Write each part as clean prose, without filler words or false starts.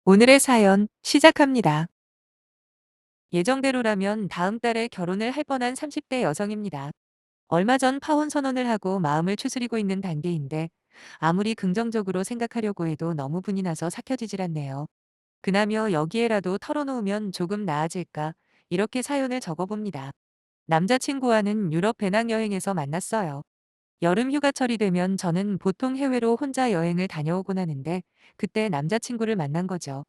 오늘의 사연 시작합니다. 예정대로라면 다음 달에 결혼을 할 뻔한 30대 여성입니다. 얼마 전 파혼 선언을 하고 마음을 추스리고 있는 단계인데 아무리 긍정적으로 생각하려고 해도 너무 분이 나서 삭혀지질 않네요. 그나마 여기에라도 털어놓으면 조금 나아질까 이렇게 사연을 적어봅니다. 남자친구와는 유럽 배낭여행에서 만났어요. 여름 휴가철이 되면 저는 보통 해외로 혼자 여행을 다녀오곤 하는데 그때 남자친구를 만난 거죠.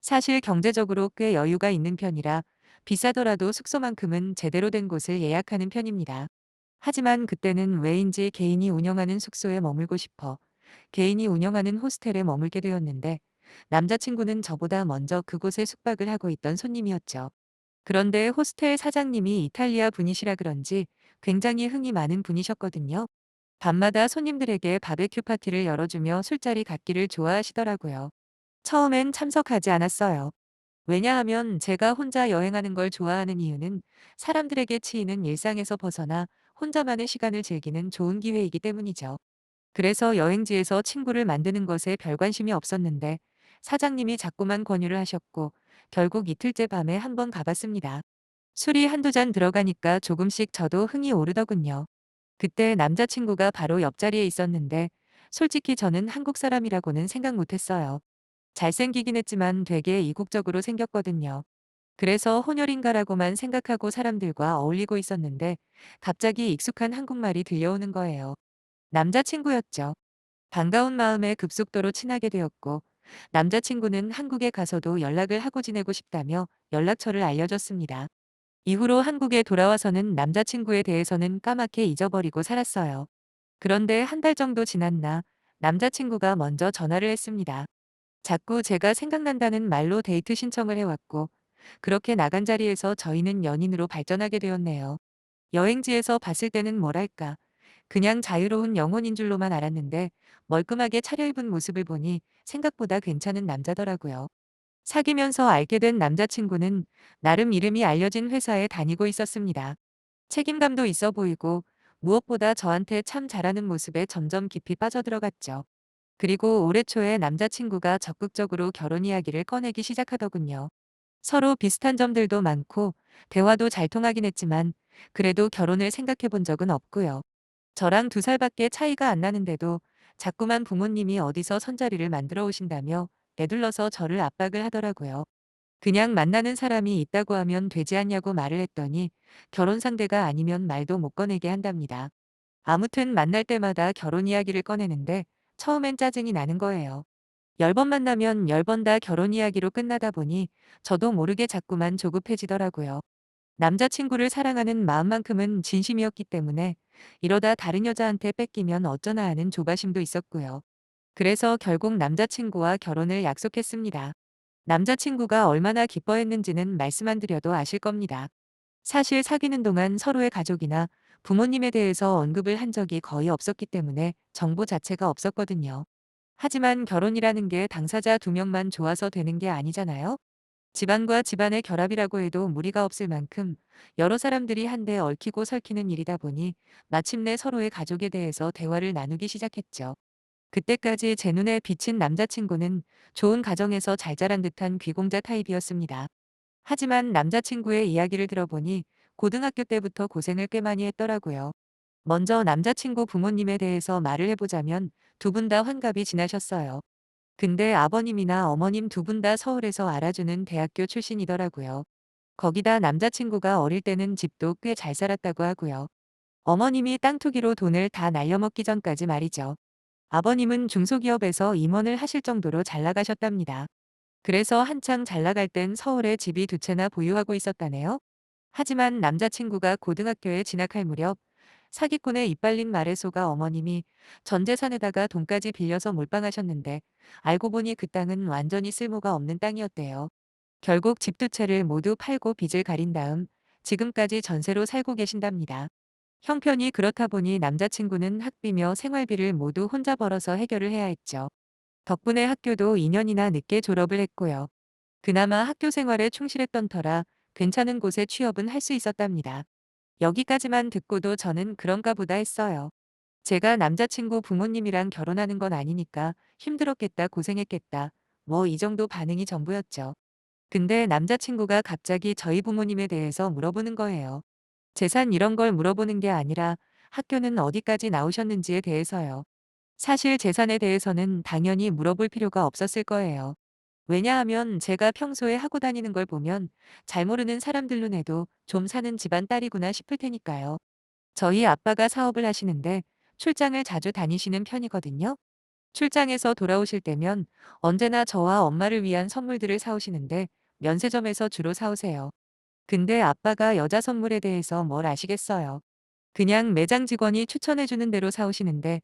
사실 경제적으로 꽤 여유가 있는 편이라 비싸더라도 숙소만큼은 제대로 된 곳을 예약하는 편입니다. 하지만 그때는 왜인지 개인이 운영하는 숙소에 머물고 싶어 개인이 운영하는 호스텔에 머물게 되었는데 남자친구는 저보다 먼저 그곳에 숙박을 하고 있던 손님이었죠. 그런데 호스텔 사장님이 이탈리아 분이시라 그런지 굉장히 흥이 많은 분이셨거든요. 밤마다 손님들에게 바베큐 파티를 열어주며 술자리 갖기를 좋아하시더라고요. 처음엔 참석하지 않았어요. 왜냐하면 제가 혼자 여행하는 걸 좋아하는 이유는 사람들에게 치이는 일상에서 벗어나 혼자만의 시간을 즐기는 좋은 기회이기 때문이죠. 그래서 여행지에서 친구를 만드는 것에 별 관심이 없었는데 사장님이 자꾸만 권유를 하셨고 결국 이틀째 밤에 한번 가봤습니다. 술이 한두 잔 들어가니까 조금씩 저도 흥이 오르더군요. 그때 남자친구가 바로 옆자리에 있었는데 솔직히 저는 한국 사람이라고는 생각 못했어요. 잘생기긴 했지만 되게 이국적으로 생겼거든요. 그래서 혼혈인가라고만 생각하고 사람들과 어울리고 있었는데 갑자기 익숙한 한국말이 들려오는 거예요. 남자친구였죠. 반가운 마음에 급속도로 친하게 되었고 남자친구는 한국에 가서도 연락을 하고 지내고 싶다며 연락처를 알려줬습니다. 이후로 한국에 돌아와서는 남자친구에 대해서는 까맣게 잊어버리고 살았어요. 그런데 한 달 정도 지났나 남자친구가 먼저 전화를 했습니다. 자꾸 제가 생각난다는 말로 데이트 신청을 해왔고 그렇게 나간 자리에서 저희는 연인으로 발전하게 되었네요. 여행지에서 봤을 때는 뭐랄까 그냥 자유로운 영혼인 줄로만 알았는데 멀끔하게 차려입은 모습을 보니 생각보다 괜찮은 남자더라고요. 사귀면서 알게 된 남자친구는 나름 이름이 알려진 회사에 다니고 있었습니다. 책임감도 있어 보이고 무엇보다 저한테 참 잘하는 모습에 점점 깊이 빠져들어갔죠. 그리고 올해 초에 남자친구가 적극적으로 결혼 이야기를 꺼내기 시작하더군요. 서로 비슷한 점들도 많고 대화도 잘 통하긴 했지만 그래도 결혼을 생각해 본 적은 없고요. 저랑 2살밖에 차이가 안 나는데도 자꾸만 부모님이 어디서 선자리를 만들어 오신다며 내둘러서 저를 압박을 하더라고요. 그냥 만나는 사람이 있다고 하면 되지 않냐고 말을 했더니 결혼 상대가 아니면 말도 못 꺼내게 한답니다. 아무튼 만날 때마다 결혼 이야기를 꺼내는데 처음엔 짜증이 나는 거예요. 10번 만나면 10번 다 결혼 이야기로 끝나다 보니 저도 모르게 자꾸만 조급해지더라고요. 남자친구를 사랑하는 마음만큼은 진심이었기 때문에 이러다 다른 여자한테 뺏기면 어쩌나 하는 조바심도 있었고요. 그래서 결국 남자친구와 결혼을 약속했습니다. 남자친구가 얼마나 기뻐했는지는 말씀 안 드려도 아실 겁니다. 사실 사귀는 동안 서로의 가족이나 부모님에 대해서 언급을 한 적이 거의 없었기 때문에 정보 자체가 없었거든요. 하지만 결혼이라는 게 당사자 2명만 좋아서 되는 게 아니잖아요. 집안과 집안의 결합이라고 해도 무리가 없을 만큼 여러 사람들이 한데 얽히고 설키는 일이다 보니 마침내 서로의 가족에 대해서 대화를 나누기 시작했죠. 그때까지 제 눈에 비친 남자친구는 좋은 가정에서 잘 자란 듯한 귀공자 타입이었습니다. 하지만 남자친구의 이야기를 들어보니 고등학교 때부터 고생을 꽤 많이 했더라고요. 먼저 남자친구 부모님에 대해서 말을 해보자면 2분 다 환갑이 지나셨어요. 근데 아버님이나 어머님 2분 다 서울에서 알아주는 대학교 출신이더라고요. 거기다 남자친구가 어릴 때는 집도 꽤 잘 살았다고 하고요. 어머님이 땅 투기로 돈을 다 날려먹기 전까지 말이죠. 아버님은 중소기업에서 임원을 하실 정도로 잘 나가셨답니다. 그래서 한창 잘 나갈 땐 서울에 집이 2채나 보유하고 있었다네요. 하지만 남자친구가 고등학교에 진학할 무렵 사기꾼에 이빨린 말에 속아 어머님이 전 재산에다가 돈까지 빌려서 몰빵하셨는데 알고 보니 그 땅은 완전히 쓸모가 없는 땅이었대요. 결국 집 2채를 모두 팔고 빚을 가린 다음 지금까지 전세로 살고 계신답니다. 형편이 그렇다 보니 남자친구는 학비며 생활비를 모두 혼자 벌어서 해결을 해야 했죠. 덕분에 학교도 2년이나 늦게 졸업을 했고요. 그나마 학교 생활에 충실했던 터라 괜찮은 곳에 취업은 할 수 있었답니다. 여기까지만 듣고도 저는 그런가 보다 했어요. 제가 남자친구 부모님이랑 결혼하는 건 아니니까 힘들었겠다 고생했겠다. 뭐 이 정도 반응이 전부였죠. 근데 남자친구가 갑자기 저희 부모님에 대해서 물어보는 거예요. 재산 이런 걸 물어보는 게 아니라 학교는 어디까지 나오셨는지에 대해서요. 사실 재산에 대해서는 당연히 물어볼 필요가 없었을 거예요. 왜냐하면 제가 평소에 하고 다니는 걸 보면 잘 모르는 사람들 눈에도 좀 사는 집안 딸이구나 싶을 테니까요. 저희 아빠가 사업을 하시는데 출장을 자주 다니시는 편이거든요. 출장에서 돌아오실 때면 언제나 저와 엄마를 위한 선물들을 사오시는데 면세점에서 주로 사오세요. 근데 아빠가 여자 선물에 대해서 뭘 아시겠어요. 그냥 매장 직원이 추천해주는 대로 사오시는데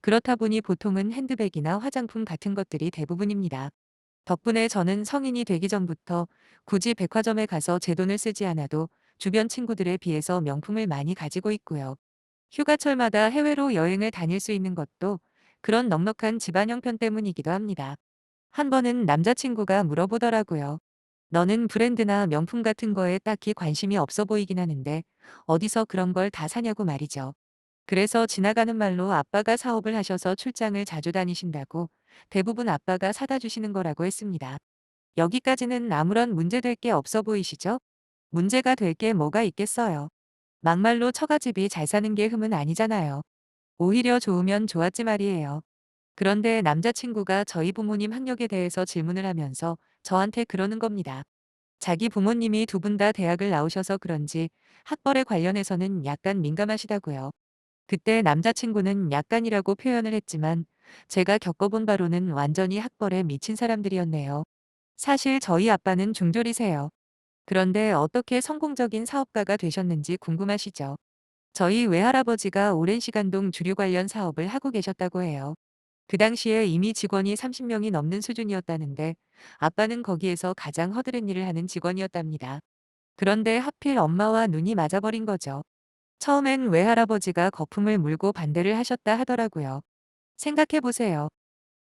그렇다 보니 보통은 핸드백이나 화장품 같은 것들이 대부분입니다. 덕분에 저는 성인이 되기 전부터 굳이 백화점에 가서 제 돈을 쓰지 않아도 주변 친구들에 비해서 명품을 많이 가지고 있고요. 휴가철마다 해외로 여행을 다닐 수 있는 것도 그런 넉넉한 집안 형편 때문이기도 합니다. 한 번은 남자친구가 물어보더라고요. 너는 브랜드나 명품 같은 거에 딱히 관심이 없어 보이긴 하는데 어디서 그런 걸 다 사냐고 말이죠. 그래서 지나가는 말로 아빠가 사업을 하셔서 출장을 자주 다니신다고 대부분 아빠가 사다 주시는 거라고 했습니다. 여기까지는 아무런 문제될 게 없어 보이시죠? 문제가 될 게 뭐가 있겠어요. 막말로 처가집이 잘 사는 게 흠은 아니잖아요. 오히려 좋으면 좋았지 말이에요. 그런데 남자친구가 저희 부모님 학력에 대해서 질문을 하면서 저한테 그러는 겁니다. 자기 부모님이 두 분 다 대학을 나오셔서 그런지 학벌에 관련해서는 약간 민감하시다고요. 그때 남자친구는 약간이라고 표현을 했지만 제가 겪어본 바로는 완전히 학벌에 미친 사람들이었네요. 사실 저희 아빠는 중졸이세요. 그런데 어떻게 성공적인 사업가가 되셨는지 궁금하시죠? 저희 외할아버지가 오랜 시간 동 주류 관련 사업을 하고 계셨다고 해요. 그 당시에 이미 직원이 30명이 넘는 수준이었다는데 아빠는 거기에서 가장 허드렛 일을 하는 직원이었답니다. 그런데 하필 엄마와 눈이 맞아버린 거죠. 처음엔 외할아버지가 거품을 물고 반대를 하셨다 하더라고요. 생각해보세요.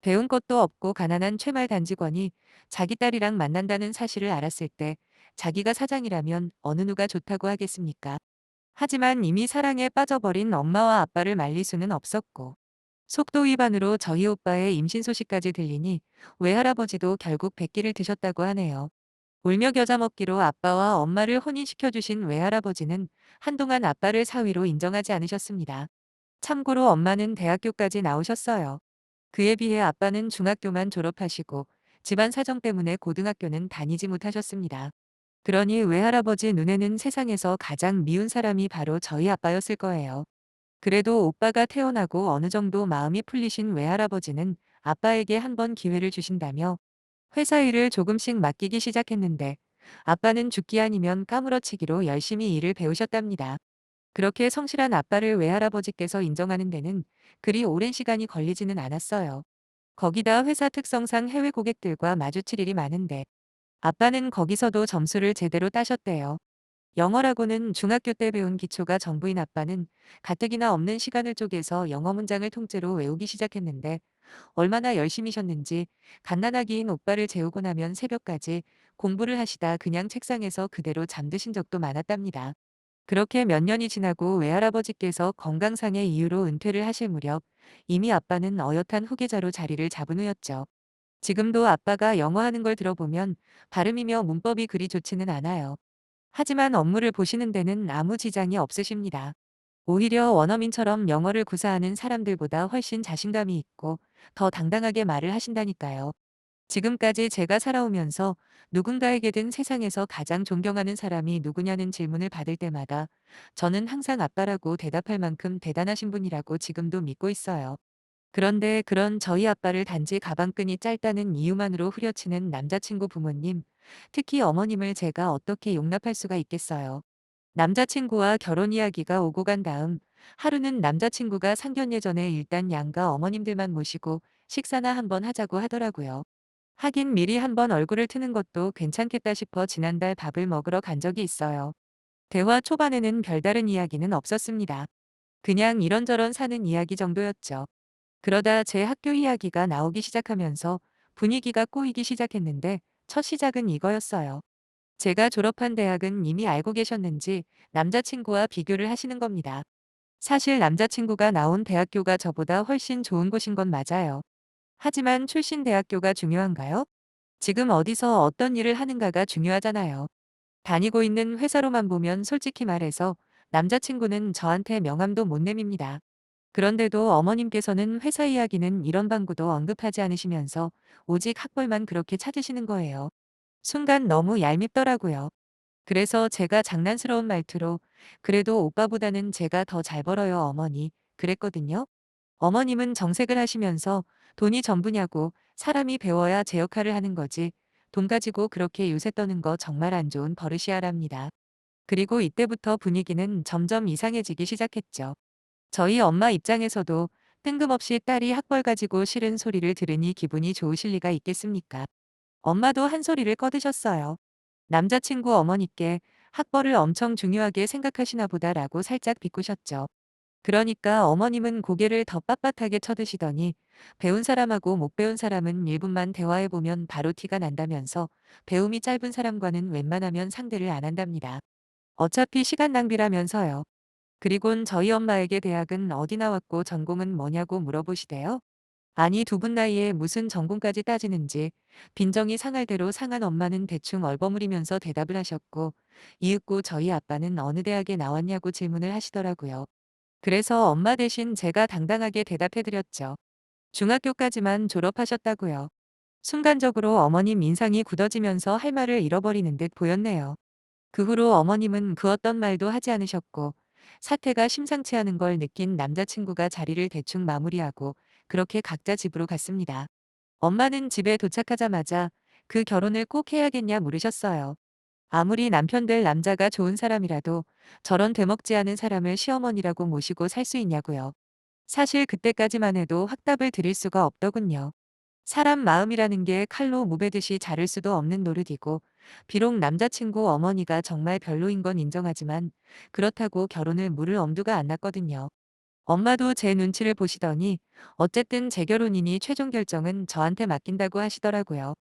배운 것도 없고 가난한 최말 단직원이 자기 딸이랑 만난다는 사실을 알았을 때 자기가 사장이라면 어느 누가 좋다고 하겠습니까? 하지만 이미 사랑에 빠져버린 엄마와 아빠를 말릴 수는 없었고 속도 위반으로 저희 오빠의 임신 소식까지 들리니 외할아버지도 결국 백기를 드셨다고 하네요. 울며 겨자 먹기로 아빠와 엄마를 혼인시켜주신 외할아버지는 한동안 아빠를 사위로 인정하지 않으셨습니다. 참고로 엄마는 대학교까지 나오셨어요. 그에 비해 아빠는 중학교만 졸업하시고 집안 사정 때문에 고등학교는 다니지 못하셨습니다. 그러니 외할아버지 눈에는 세상에서 가장 미운 사람이 바로 저희 아빠였을 거예요. 그래도 오빠가 태어나고 어느 정도 마음이 풀리신 외할아버지는 아빠에게 한 번 기회를 주신다며 회사 일을 조금씩 맡기기 시작했는데 아빠는 죽기 아니면 까무러치기로 열심히 일을 배우셨답니다. 그렇게 성실한 아빠를 외할아버지께서 인정하는 데는 그리 오랜 시간이 걸리지는 않았어요. 거기다 회사 특성상 해외 고객들과 마주칠 일이 많은데 아빠는 거기서도 점수를 제대로 따셨대요. 영어라고는 중학교 때 배운 기초가 전부인 아빠는 가뜩이나 없는 시간을 쪼개서 영어 문장을 통째로 외우기 시작했는데 얼마나 열심히셨는지 갓난아기인 오빠를 재우고 나면 새벽까지 공부를 하시다 그냥 책상에서 그대로 잠드신 적도 많았답니다. 그렇게 몇 년이 지나고 외할아버지께서 건강상의 이유로 은퇴를 하실 무렵 이미 아빠는 어엿한 후계자로 자리를 잡은 후였죠. 지금도 아빠가 영어하는 걸 들어보면 발음이며 문법이 그리 좋지는 않아요. 하지만 업무를 보시는 데는 아무 지장이 없으십니다. 오히려 원어민처럼 영어를 구사하는 사람들보다 훨씬 자신감이 있고 더 당당하게 말을 하신다니까요. 지금까지 제가 살아오면서 누군가에게든 세상에서 가장 존경하는 사람이 누구냐는 질문을 받을 때마다 저는 항상 아빠라고 대답할 만큼 대단하신 분이라고 지금도 믿고 있어요. 그런데 그런 저희 아빠를 단지 가방끈이 짧다는 이유만으로 후려치는 남자친구 부모님, 특히 어머님을 제가 어떻게 용납할 수가 있겠어요. 남자친구와 결혼 이야기가 오고 간 다음 하루는 남자친구가 상견례 전에 일단 양가 어머님들만 모시고 식사나 한번 하자고 하더라고요. 하긴 미리 한번 얼굴을 트는 것도 괜찮겠다 싶어 지난달 밥을 먹으러 간 적이 있어요. 대화 초반에는 별다른 이야기는 없었습니다. 그냥 이런저런 사는 이야기 정도였죠. 그러다 제 학교 이야기가 나오기 시작하면서 분위기가 꼬이기 시작했는데 첫 시작은 이거였어요. 제가 졸업한 대학은 이미 알고 계셨는지 남자친구와 비교를 하시는 겁니다. 사실 남자친구가 나온 대학교가 저보다 훨씬 좋은 곳인 건 맞아요. 하지만 출신 대학교가 중요한가요? 지금 어디서 어떤 일을 하는가가 중요하잖아요. 다니고 있는 회사로만 보면 솔직히 말해서 남자친구는 저한테 명함도 못 내밉니다. 그런데도 어머님께서는 회사 이야기는 이런 방구도 언급하지 않으시면서 오직 학벌만 그렇게 찾으시는 거예요. 순간 너무 얄밉더라고요. 그래서 제가 장난스러운 말투로 그래도 오빠보다는 제가 더 잘 벌어요, 어머니. 그랬거든요. 어머님은 정색을 하시면서 돈이 전부냐고 사람이 배워야 제 역할을 하는 거지. 돈 가지고 그렇게 요새 떠는 거 정말 안 좋은 버릇이야랍니다. 그리고 이때부터 분위기는 점점 이상해지기 시작했죠. 저희 엄마 입장에서도 뜬금없이 딸이 학벌 가지고 싫은 소리를 들으니 기분이 좋으실 리가 있겠습니까? 엄마도 한 소리를 꺼드셨어요. 남자친구 어머니께 학벌을 엄청 중요하게 생각하시나 보다라고 살짝 비꼬셨죠. 그러니까 어머님은 고개를 더 빳빳하게 쳐드시더니 배운 사람하고 못 배운 사람은 1분만 대화해보면 바로 티가 난다면서 배움이 짧은 사람과는 웬만하면 상대를 안 한답니다. 어차피 시간 낭비라면서요. 그리곤 저희 엄마에게 대학은 어디 나왔고 전공은 뭐냐고 물어보시대요. 아니 두 분 나이에 무슨 전공까지 따지는지 빈정이 상할 대로 상한 엄마는 대충 얼버무리면서 대답을 하셨고 이윽고 저희 아빠는 어느 대학에 나왔냐고 질문을 하시더라고요. 그래서 엄마 대신 제가 당당하게 대답해드렸죠. 중학교까지만 졸업하셨다고요. 순간적으로 어머님 인상이 굳어지면서 할 말을 잃어버리는 듯 보였네요. 그 후로 어머님은 그 어떤 말도 하지 않으셨고 사태가 심상치 않은 걸 느낀 남자친구가 자리를 대충 마무리하고 그렇게 각자 집으로 갔습니다. 엄마는 집에 도착하자마자 그 결혼을 꼭 해야겠냐 물으셨어요. 아무리 남편 될 남자가 좋은 사람이라도 저런 되먹지 않은 사람을 시어머니라고 모시고 살 수 있냐고요. 사실 그때까지만 해도 확답을 드릴 수가 없더군요. 사람 마음이라는 게 칼로 무베듯이 자를 수도 없는 노릇이고 비록 남자친구 어머니가 정말 별로인 건 인정하지만 그렇다고 결혼을 물을 엄두가 안 났거든요. 엄마도 제 눈치를 보시더니 어쨌든 제 결혼이니 최종 결정은 저한테 맡긴다고 하시더라고요.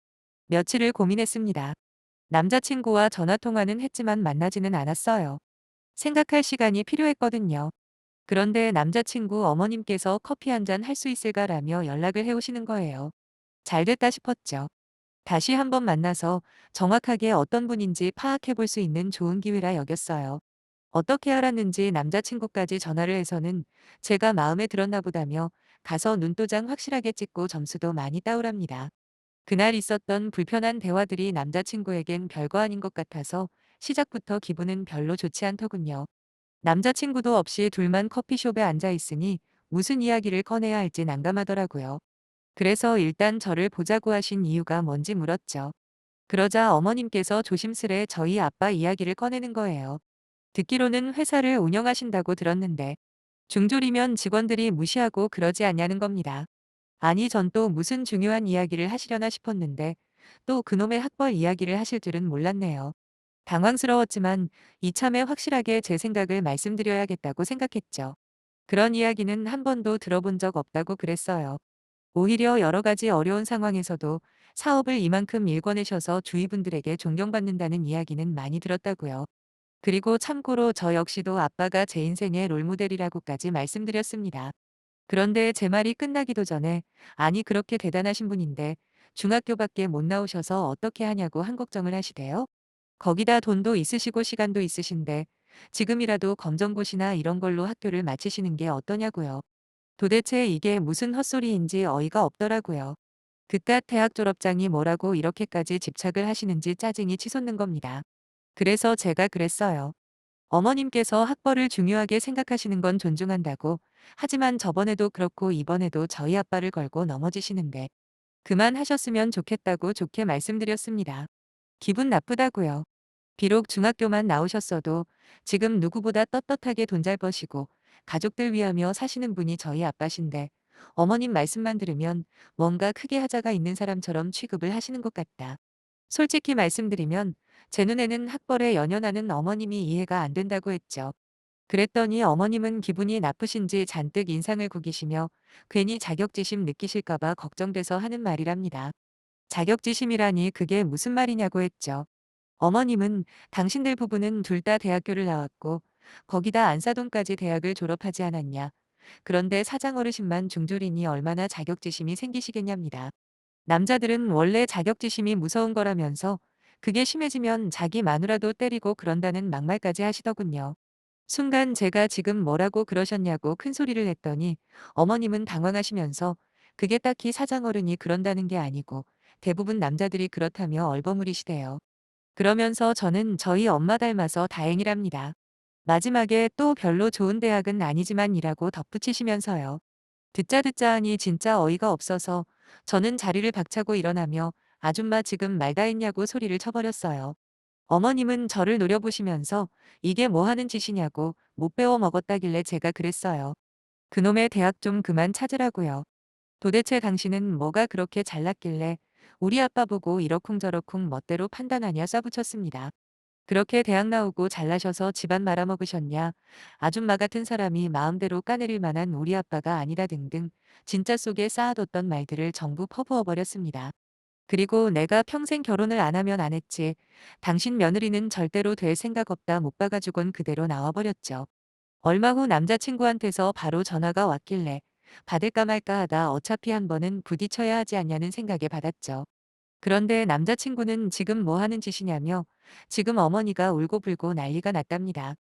며칠을 고민했습니다. 남자친구와 전화통화는 했지만 만나지는 않았어요. 생각할 시간이 필요했거든요. 그런데 남자친구 어머님께서 커피 한 잔 할 수 있을까라며 연락을 해오시는 거예요. 잘 됐다 싶었죠. 다시 한번 만나서 정확하게 어떤 분인지 파악해 볼 수 있는 좋은 기회라 여겼어요. 어떻게 알았는지 남자친구까지 전화를 해서는 제가 마음에 들었나 보다며 가서 눈도장 확실하게 찍고 점수도 많이 따오랍니다. 그날 있었던 불편한 대화들이 남자친구에겐 별거 아닌 것 같아서 시작부터 기분은 별로 좋지 않더군요. 남자친구도 없이 둘만 커피숍에 앉아 있으니 무슨 이야기를 꺼내야 할지 난감하더라고요. 그래서 일단 저를 보자고 하신 이유가 뭔지 물었죠. 그러자 어머님께서 조심스레 저희 아빠 이야기를 꺼내는 거예요. 듣기로는 회사를 운영하신다고 들었는데 중졸이면 직원들이 무시하고 그러지 않냐는 겁니다. 아니 전 또 무슨 중요한 이야기를 하시려나 싶었는데 또 그놈의 학벌 이야기를 하실 줄은 몰랐네요. 당황스러웠지만 이참에 확실하게 제 생각을 말씀드려야겠다고 생각했죠. 그런 이야기는 한 번도 들어본 적 없다고 그랬어요. 오히려 여러 가지 어려운 상황에서도 사업을 이만큼 일궈내셔서 주위 분들에게 존경받는다는 이야기는 많이 들었다고요. 그리고 참고로 저 역시도 아빠가 제 인생의 롤모델이라고까지 말씀드렸습니다. 그런데 제 말이 끝나기도 전에 아니 그렇게 대단하신 분인데 중학교밖에 못 나오셔서 어떻게 하냐고 한 걱정을 하시대요. 거기다 돈도 있으시고 시간도 있으신데 지금이라도 검정고시나 이런 걸로 학교를 마치시는 게 어떠냐고요. 도대체 이게 무슨 헛소리인지 어이가 없더라고요. 그깟 대학 졸업장이 뭐라고 이렇게까지 집착을 하시는지 짜증이 치솟는 겁니다. 그래서 제가 그랬어요. 어머님께서 학벌을 중요하게 생각하시는 건 존중한다고. 하지만 저번에도 그렇고 이번에도 저희 아빠를 걸고 넘어지시는데 그만하셨으면 좋겠다고 좋게 말씀드렸습니다. 기분 나쁘다고요. 비록 중학교만 나오셨어도 지금 누구보다 떳떳하게 돈 잘 버시고 가족들 위하며 사시는 분이 저희 아빠신데 어머님 말씀만 들으면 뭔가 크게 하자가 있는 사람처럼 취급을 하시는 것 같다. 솔직히 말씀드리면 제 눈에는 학벌에 연연하는 어머님이 이해가 안 된다고 했죠. 그랬더니 어머님은 기분이 나쁘신지 잔뜩 인상을 구기시며 괜히 자격지심 느끼실까봐 걱정돼서 하는 말이랍니다. 자격지심이라니 그게 무슨 말이냐고 했죠. 어머님은 당신들 부부는 둘 다 대학교를 나왔고 거기다 안사돈까지 대학을 졸업하지 않았냐. 그런데 사장 어르신만 중졸이니 얼마나 자격지심이 생기시겠냐입니다. 남자들은 원래 자격지심이 무서운 거라면서 그게 심해지면 자기 마누라도 때리고 그런다는 막말까지 하시더군요. 순간 제가 지금 뭐라고 그러셨냐고 큰 소리를 냈더니 어머님은 당황하시면서 그게 딱히 사장어른이 그런다는 게 아니고 대부분 남자들이 그렇다며 얼버무리시대요. 그러면서 저는 저희 엄마 닮아서 다행이랍니다. 마지막에 또 별로 좋은 대학은 아니지만이라고 덧붙이시면서요. 듣자 듣자 하니 진짜 어이가 없어서 저는 자리를 박차고 일어나며 아줌마 지금 말 다 했냐고 소리를 쳐버렸어요. 어머님은 저를 노려보시면서 이게 뭐 하는 짓이냐고 못 배워 먹었다길래 제가 그랬어요. 그놈의 대학 좀 그만 찾으라고요. 도대체 당신은 뭐가 그렇게 잘났길래 우리 아빠 보고 이러쿵저러쿵 멋대로 판단하냐 쏴붙였습니다. 그렇게 대학 나오고 잘나셔서 집안 말아먹으셨냐. 아줌마 같은 사람이 마음대로 까내릴 만한 우리 아빠가 아니라 등등 진짜 속에 쌓아뒀던 말들을 전부 퍼부어 버렸습니다. 그리고 내가 평생 결혼을 안 하면 안 했지. 당신 며느리는 절대로 될 생각 없다 못 봐가지곤 그대로 나와버렸죠. 얼마 후 남자친구한테서 바로 전화가 왔길래 받을까 말까 하다 어차피 한 번은 부딪혀야 하지 않냐는 생각에 받았죠. 그런데 남자친구는 지금 뭐 하는 짓이냐며 지금 어머니가 울고불고 난리가 났답니다.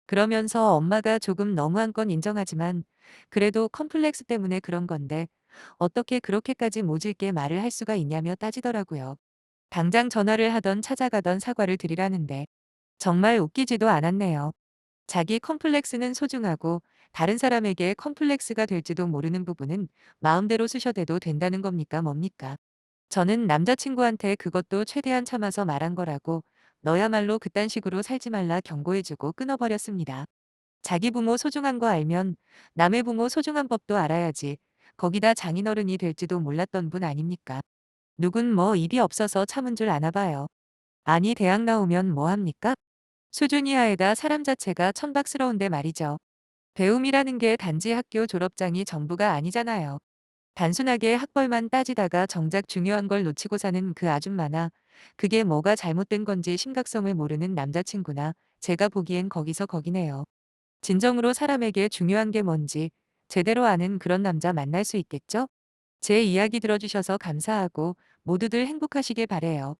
그러면서 엄마가 조금 너무한 건 인정하지만 그래도 컴플렉스 때문에 그런 건데 어떻게 그렇게까지 모질게 말을 할 수가 있냐며 따지더라고요. 당장 전화를 하던 찾아가던 사과를 드리라는데 정말 웃기지도 않았네요. 자기 컴플렉스는 소중하고 다른 사람에게 컴플렉스가 될지도 모르는 부분은 마음대로 쓰셔대도 된다는 겁니까 뭡니까? 저는 남자친구한테 그것도 최대한 참아서 말한 거라고 너야말로 그딴 식으로 살지 말라 경고해주고 끊어버렸습니다. 자기 부모 소중한 거 알면 남의 부모 소중한 법도 알아야지. 거기다 장인어른이 될지도 몰랐던 분 아닙니까? 누군 뭐 입이 없어서 참은 줄 아나 봐요. 아니 대학 나오면 뭐 합니까? 수준 이하에다 사람 자체가 천박스러운데 말이죠. 배움이라는 게 단지 학교 졸업장이 전부가 아니잖아요. 단순하게 학벌만 따지다가 정작 중요한 걸 놓치고 사는 그 아줌마나 그게 뭐가 잘못된 건지 심각성을 모르는 남자친구나 제가 보기엔 거기서 거기네요. 진정으로 사람에게 중요한 게 뭔지 제대로 아는 그런 남자 만날 수 있겠죠? 제 이야기 들어주셔서 감사하고 모두들 행복하시길 바래요.